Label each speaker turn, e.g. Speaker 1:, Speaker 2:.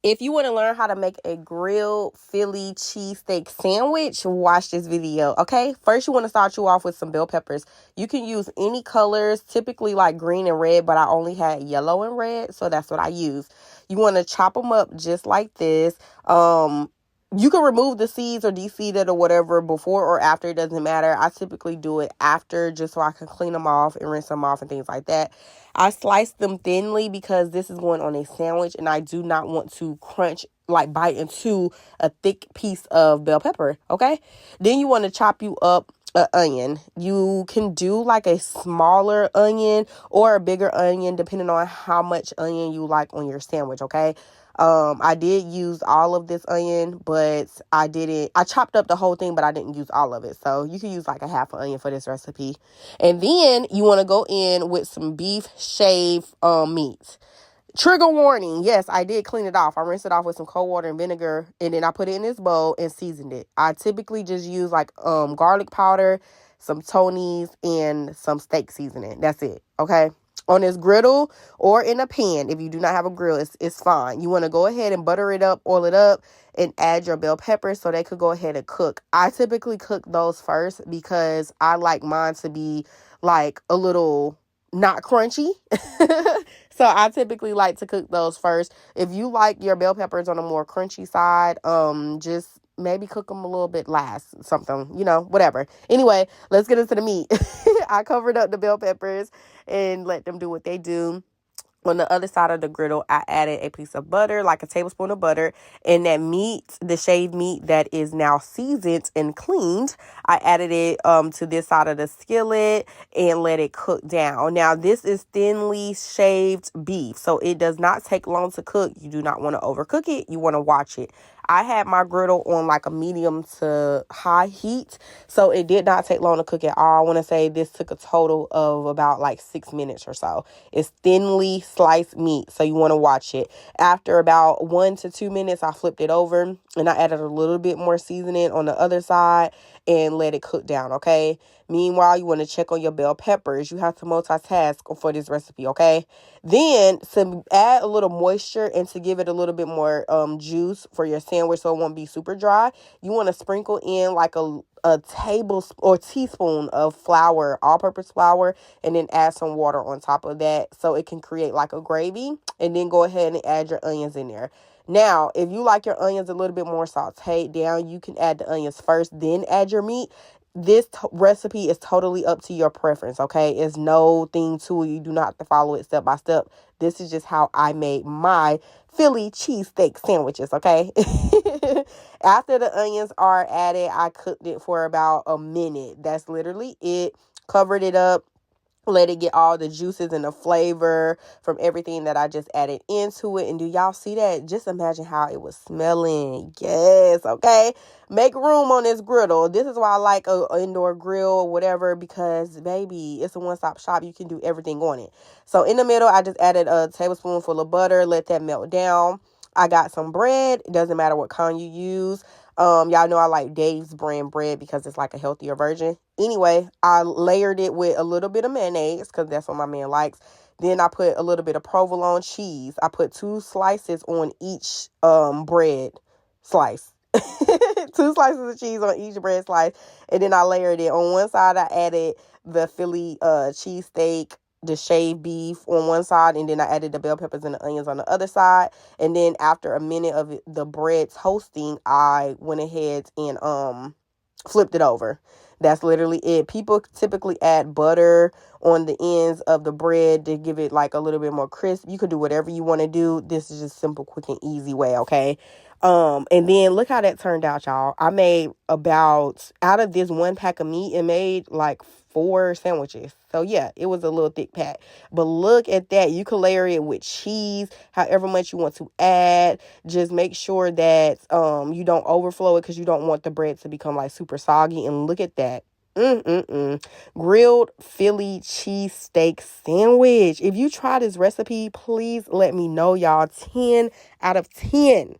Speaker 1: If you want to learn how to make a grilled Philly cheesesteak sandwich, watch this video, okay? First, you want to start you off with some bell peppers. You can use any colors, typically like green and red, but I only had yellow and red, so that's what I use. You want to chop them up just like this. You can remove the seeds or de-seed it or whatever before or after. It doesn't matter. I typically do it after just so I can clean them off and rinse them off and things like that. I slice them thinly because this is going on a sandwich and I do not want to crunch, like bite into a thick piece of bell pepper, okay? Then you want to chop you up an onion. You can do like a smaller onion or a bigger onion depending on how much onion you like on your sandwich, okay? I did use all of this onion, but I chopped up the whole thing, but I didn't use all of it. So you can use like a half an onion for this recipe. And then you want to go in with some beef shaved meat. Trigger warning. Yes, I did clean it off. I rinsed it off with some cold water and vinegar, and then I put it in this bowl and seasoned it. I typically just use like garlic powder, some Tony's, and some steak seasoning. That's it. Okay. On this griddle or in a pan, if you do not have a grill, it's fine. You want to go ahead and butter it up, oil it up, and add your bell peppers so they could go ahead and cook. I typically cook those first because I like mine to be like a little not crunchy. So I typically like to cook those first. If you like your bell peppers on a more crunchy side, just maybe cook them a little bit last, something, whatever. Anyway, let's get into the meat. I covered up the bell peppers and let them do what they do. On the other side of the griddle, I added a piece of butter, like a tablespoon of butter, and that meat, the shaved meat that is now seasoned and cleaned, I added it to this side of the skillet and let it cook down. Now, this is thinly shaved beef, so it does not take long to cook. You do not want to overcook it. You want to watch it. I had my griddle on like a medium to high heat, so it did not take long to cook at all. I want to say this took a total of about like 6 minutes or so. It's thinly sliced meat, so you want to watch it. After about 1 to 2 minutes, I flipped it over and I added a little bit more seasoning on the other side and let it cook down, okay? Meanwhile, you want to check on your bell peppers. You have to multitask for this recipe, okay? Then, to add a little moisture and to give it a little bit more juice for your sandwich so it won't be super dry, you want to sprinkle in like a tablespoon or teaspoon of flour, all-purpose flour, and then add some water on top of that so it can create like a gravy. And then go ahead and add your onions in there. Now, if you like your onions a little bit more sauteed down, you can add the onions first, then add your meat. This recipe is totally up to your preference, okay? It's no thing to it. You do not have to follow it step by step. This is just how I made my Philly cheesesteak sandwiches, okay? After the onions are added, I cooked it for about a minute. That's literally it. Covered it up. Let it get all the juices and the flavor from everything that I just added into it. And do y'all see that? Just imagine how it was smelling. Yes, okay? Make room on this griddle. This is why I like an indoor grill or whatever, because, baby, it's a one-stop shop. You can do everything on it. So in the middle, I just added a tablespoonful of butter. Let that melt down. I got some bread. It doesn't matter what kind you use. Y'all know I like Dave's brand bread because it's like a healthier version. Anyway, I layered it with a little bit of mayonnaise because that's what my man likes. Then I put a little bit of provolone cheese. I put 2 slices on each bread slice. 2 slices of cheese on each bread slice. And then I layered it. On one side, I added the Philly cheesesteak, the shaved beef on one side, and then I added the bell peppers and the onions on the other side. And then after a minute of the bread toasting, I went ahead and flipped it over. That's literally it. People typically add butter on the ends of the bread to give it like a little bit more crisp. You could do whatever you want to do. This is just simple, quick, and easy way, okay? And then look how that turned out, y'all. I made out of this 1 pack of meat, it made like 4 sandwiches. So yeah, it was a little thick pack. But look at that. You can layer it with cheese, however much you want to add. Just make sure that you don't overflow it because you don't want the bread to become like super soggy. And look at that. Grilled Philly cheesesteak sandwich. If you try this recipe, please let me know, y'all. 10 out of 10.